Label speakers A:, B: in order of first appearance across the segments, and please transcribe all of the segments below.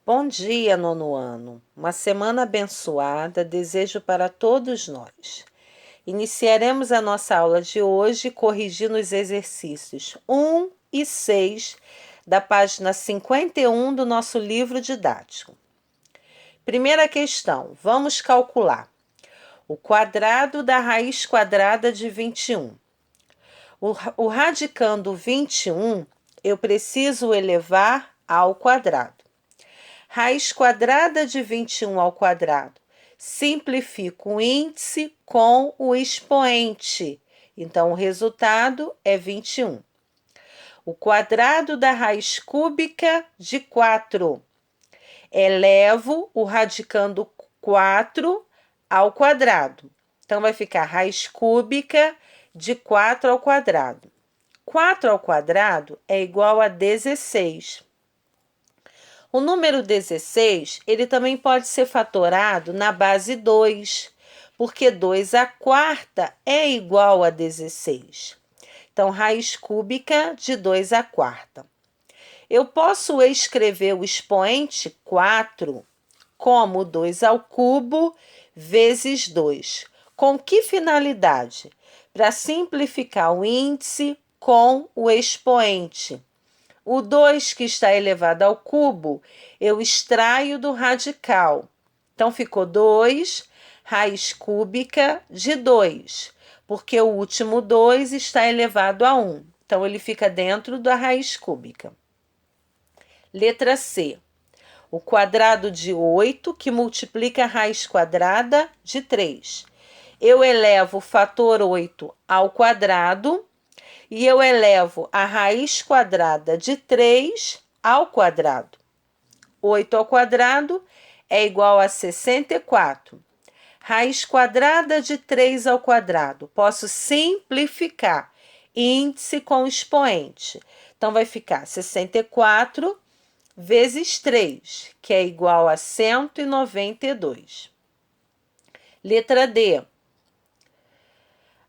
A: Bom dia, nono ano. Uma semana abençoada desejo para todos nós. Iniciaremos a nossa aula de hoje corrigindo os exercícios 1 e 6 da página 51 do nosso livro didático. Primeira questão, vamos calcular o quadrado da raiz quadrada de 21. O radicando 21, eu preciso elevar ao quadrado. Raiz quadrada de 21 ao quadrado. Simplifico o índice com o expoente. Então, o resultado é 21. O quadrado da raiz cúbica de 4. Elevo o radicando 4 ao quadrado. Então, vai ficar raiz cúbica de 4 ao quadrado. 4 ao quadrado é igual a 16. O número 16, ele também pode ser fatorado na base 2, porque 2 à quarta é igual a 16. Então, raiz cúbica de 2 à quarta. Eu posso escrever o expoente 4 como 2 ao cubo vezes 2. Com que finalidade? Para simplificar o índice com o expoente. O 2 que está elevado ao cubo, eu extraio do radical. Então, ficou 2 raiz cúbica de 2, porque o último 2 está elevado a 1. Então, ele fica dentro da raiz cúbica. Letra C. O quadrado de 8 que multiplica a raiz quadrada de 3. Eu elevo o fator 8 ao quadrado e eu elevo a raiz quadrada de 3 ao quadrado. 8 ao quadrado é igual a 64. Raiz quadrada de 3 ao quadrado. Posso simplificar índice com expoente. Então, vai ficar 64 vezes 3, que é igual a 192. Letra D.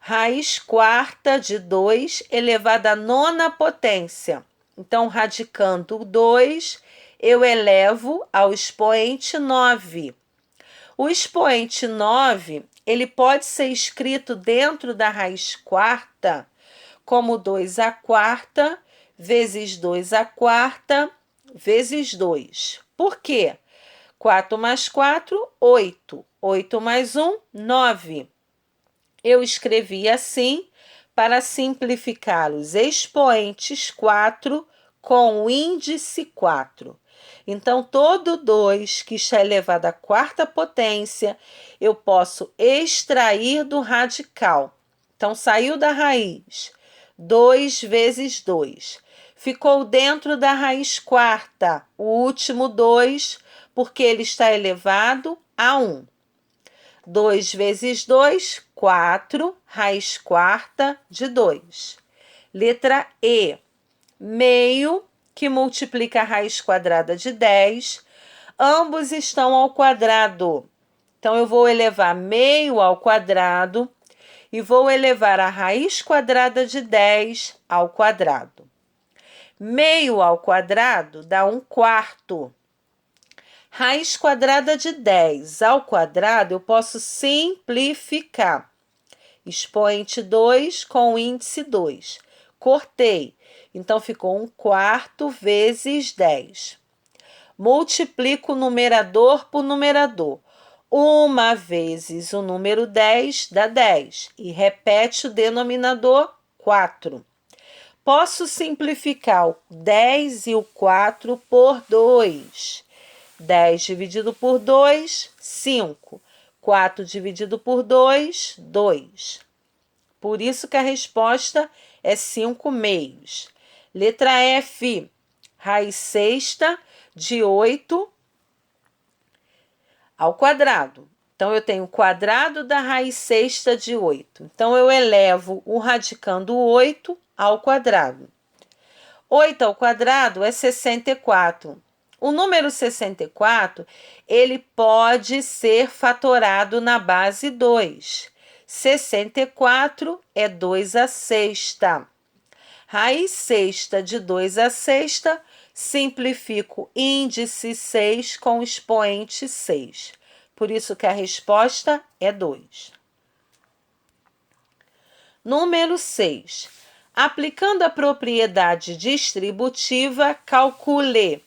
A: Raiz quarta de 2 elevada à nona potência. Então, radicando 2, eu elevo ao expoente 9. O expoente 9, ele pode ser escrito dentro da raiz quarta como 2 à quarta vezes 2 à quarta vezes 2. Por quê? 4 mais 4, 8. 8 mais 1, 9. Eu escrevi assim para simplificar os expoentes 4 com o índice 4. Então, todo 2 que está elevado à quarta potência, eu posso extrair do radical. Então, saiu da raiz. 2 vezes 2. Ficou dentro da raiz quarta, o último 2, porque ele está elevado a 1. 2 vezes 2, 4, raiz quarta de 2. Letra E. Meio, que multiplica a raiz quadrada de 10. Ambos estão ao quadrado. Então, eu vou elevar meio ao quadrado e vou elevar a raiz quadrada de 10 ao quadrado. Meio ao quadrado dá 1/4. Raiz quadrada de 10 ao quadrado, eu posso simplificar. Expoente 2 com índice 2. Cortei. Então, ficou 1/4 vezes 10. Multiplico o numerador por numerador. 1 vezes o número 10 dá 10. E repete o denominador 4. Posso simplificar o 10 e o 4 por 2. 10 dividido por 2, 5. 4 dividido por 2, 2. Por isso que a resposta é 5 meios. Letra F. Raiz sexta de 8 ao quadrado. Então, eu tenho o quadrado da raiz sexta de 8. Então, eu elevo o radicando 8 ao quadrado. 8 ao quadrado é 64. O número 64, ele pode ser fatorado na base 2. 64 é 2 à sexta. Raiz sexta de 2 à sexta Simplifico índice 6 com expoente 6. Por isso que a resposta é 2. Número 6. Aplicando a propriedade distributiva, calcule.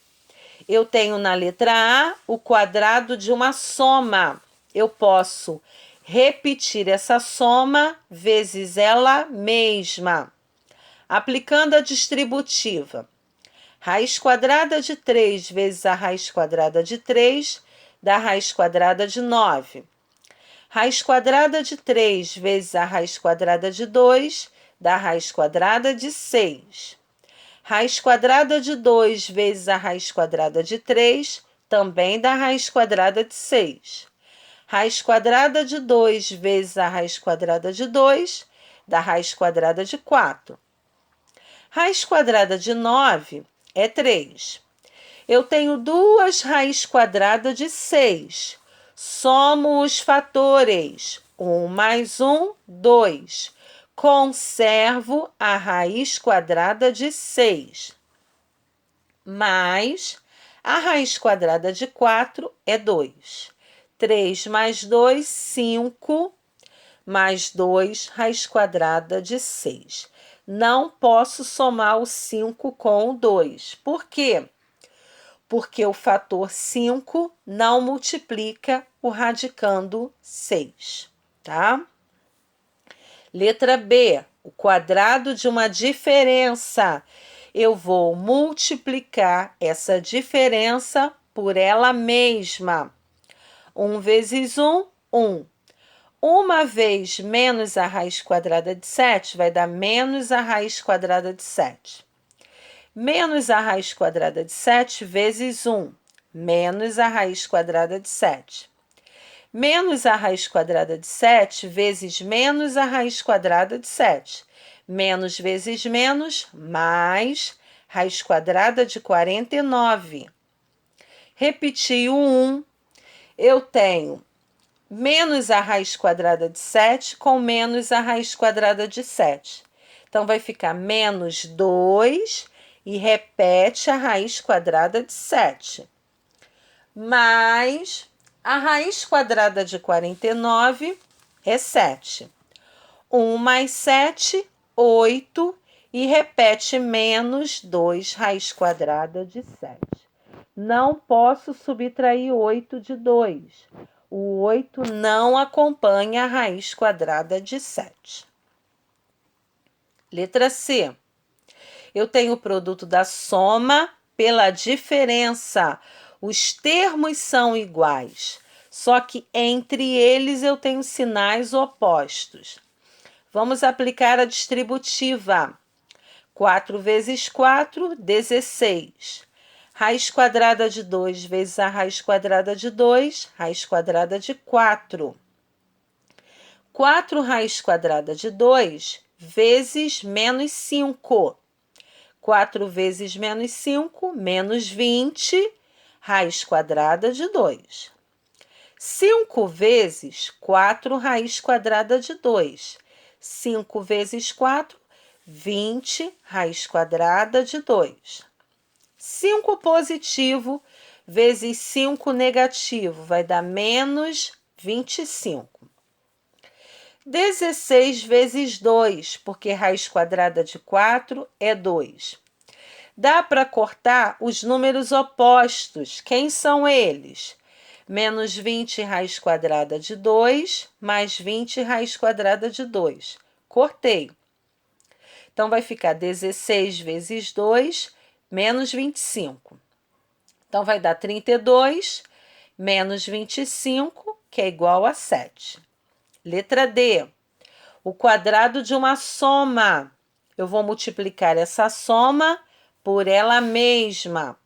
A: Eu tenho na letra A o quadrado de uma soma. Eu posso repetir essa soma vezes ela mesma. Aplicando a distributiva, raiz quadrada de 3 vezes a raiz quadrada de 3 dá raiz quadrada de 9. Raiz quadrada de 3 vezes a raiz quadrada de 2 dá raiz quadrada de 6. Raiz quadrada de 2 vezes a raiz quadrada de 3 também dá raiz quadrada de 6. Raiz quadrada de 2 vezes a raiz quadrada de 2 dá raiz quadrada de 4. Raiz quadrada de 9 é 3. Eu tenho duas raiz quadrada de 6. Somo os fatores. 1 mais 1, 2. Conservo a raiz quadrada de 6. Mais a raiz quadrada de 4 é 2. 3 mais 2, 5. Mais 2, raiz quadrada de 6. Não posso somar o 5 com o 2. Por quê? Porque o fator 5 não multiplica o radicando 6, tá? Letra B, o quadrado de uma diferença. Eu vou multiplicar essa diferença por ela mesma. 1 vezes 1, 1. Uma vez menos a raiz quadrada de 7 vai dar menos a raiz quadrada de 7. Menos a raiz quadrada de 7 vezes 1, menos a raiz quadrada de 7. Menos a raiz quadrada de 7 vezes menos a raiz quadrada de 7. Menos vezes menos, mais raiz quadrada de 49. Repeti o 1, eu tenho menos a raiz quadrada de 7 com menos a raiz quadrada de 7. Então, vai ficar menos 2 e repete a raiz quadrada de 7. Mais a raiz quadrada de 49 é 7. 1 mais 7, 8 e repete menos 2 raiz quadrada de 7. Não posso subtrair 8 de 2. O 8 não acompanha a raiz quadrada de 7. Letra C. Eu tenho o produto da soma pela diferença. Os termos são iguais, só que entre eles eu tenho sinais opostos. Vamos aplicar a distributiva. 4 vezes 4, 16. Raiz quadrada de 2 vezes a raiz quadrada de 2, raiz quadrada de 4. 4 raiz quadrada de 2 vezes menos 5. 4 vezes menos 5, menos 20, raiz quadrada de 2. 5 vezes 4 raiz quadrada de 2. 5 vezes 4, 20, raiz quadrada de 2. 5 positivo vezes 5 negativo vai dar menos 25. 16 vezes 2, porque raiz quadrada de 4 é 2. Dá para cortar os números opostos. Quem são eles? Menos 20 raiz quadrada de 2, mais 20 raiz quadrada de 2. Cortei. Então, vai ficar 16 vezes 2, menos 25. Então, vai dar 32, menos 25, que é igual a 7. Letra D. O quadrado de uma soma. Eu vou multiplicar essa soma por ela mesma.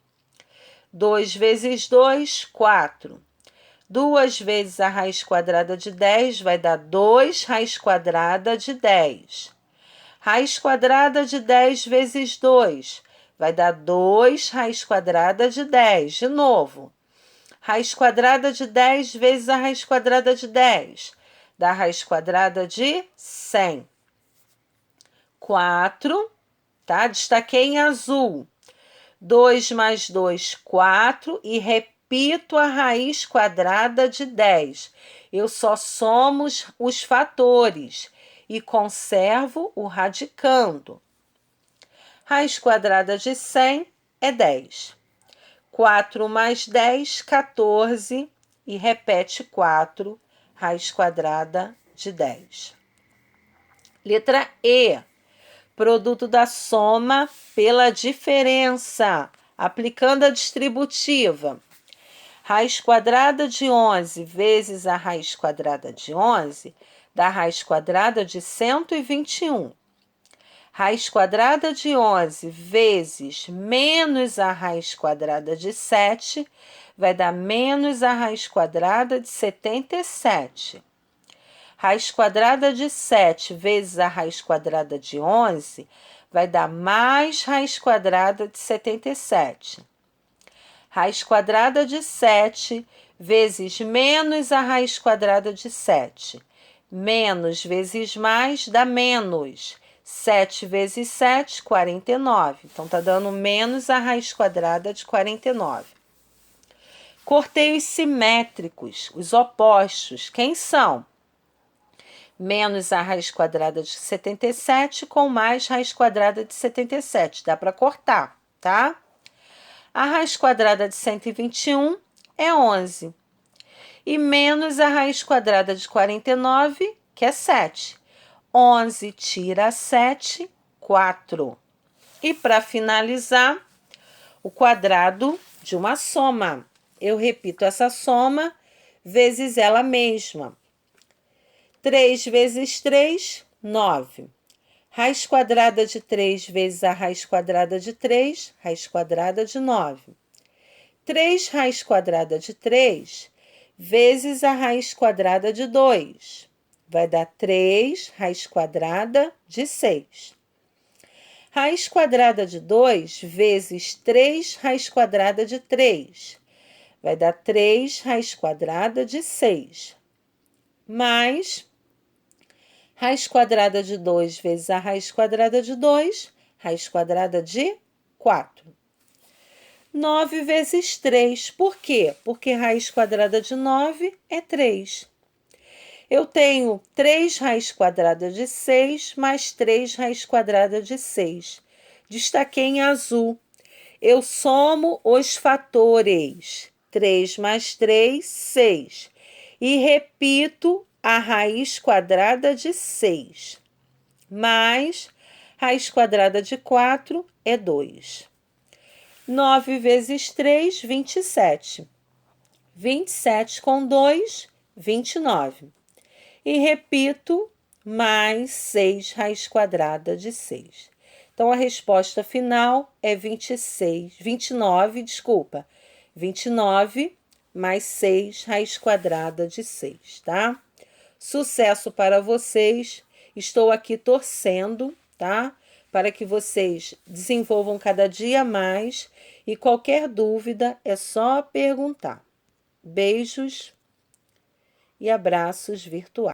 A: 2 vezes 2, 4. 2 vezes a raiz quadrada de 10 vai dar 2 raiz quadrada de 10. Raiz quadrada de 10 vezes 2 vai dar 2 raiz quadrada de 10. De novo. Raiz quadrada de 10 vezes a raiz quadrada de 10 dá raiz quadrada de 100. 4, tá? Destaquei em azul. 2 mais 2, 4, e repito a raiz quadrada de 10. Eu só somo os fatores e conservo o radicando. Raiz quadrada de 100 é 10. 4 mais 10, 14, e repete 4, raiz quadrada de 10. Letra E. Produto da soma pela diferença, aplicando a distributiva. Raiz quadrada de 11 vezes a raiz quadrada de 11 dá raiz quadrada de 121. Raiz quadrada de 11 vezes menos a raiz quadrada de 7 vai dar menos a raiz quadrada de 77. Raiz quadrada de 7 vezes a raiz quadrada de 11 vai dar mais raiz quadrada de 77. Raiz quadrada de 7 vezes menos a raiz quadrada de 7. Menos vezes mais dá menos. 7 vezes 7, 49. Então, tá dando menos a raiz quadrada de 49. Corteios simétricos, os opostos, quem são? Menos a raiz quadrada de 77 com mais raiz quadrada de 77. Dá para cortar, tá? A raiz quadrada de 121 é 11. E menos a raiz quadrada de 49, que é 7. 11 tira 7, 4. E para finalizar, o quadrado de uma soma. Eu repito essa soma vezes ela mesma. 3 vezes 3, 9. Raiz quadrada de 3 vezes a raiz quadrada de 3, raiz quadrada de 9. 3 raiz quadrada de 3 vezes a raiz quadrada de 2. Vai dar 3 raiz quadrada de 6. Raiz quadrada de 2 vezes 3 raiz quadrada de 3. Vai dar 3 raiz quadrada de 6. Mais raiz quadrada de 2 vezes a raiz quadrada de 2, raiz quadrada de 4. 9 vezes 3. Por quê? Porque raiz quadrada de 9 é 3. Eu tenho 3 raiz quadrada de 6 mais 3 raiz quadrada de 6. Destaquei em azul. Eu somo os fatores. 3 mais 3, 6. E repito a raiz quadrada de 6. Mais raiz quadrada de 4 é 2. 9 vezes 3, 27. 27 com 2, 29. E repito, mais 6 raiz quadrada de 6. Então, a resposta final é 29 mais 6 raiz quadrada de 6, tá? Sucesso para vocês. Estou aqui torcendo, tá? Para que vocês desenvolvam cada dia mais. E qualquer dúvida é só perguntar. Beijos e abraços virtuais.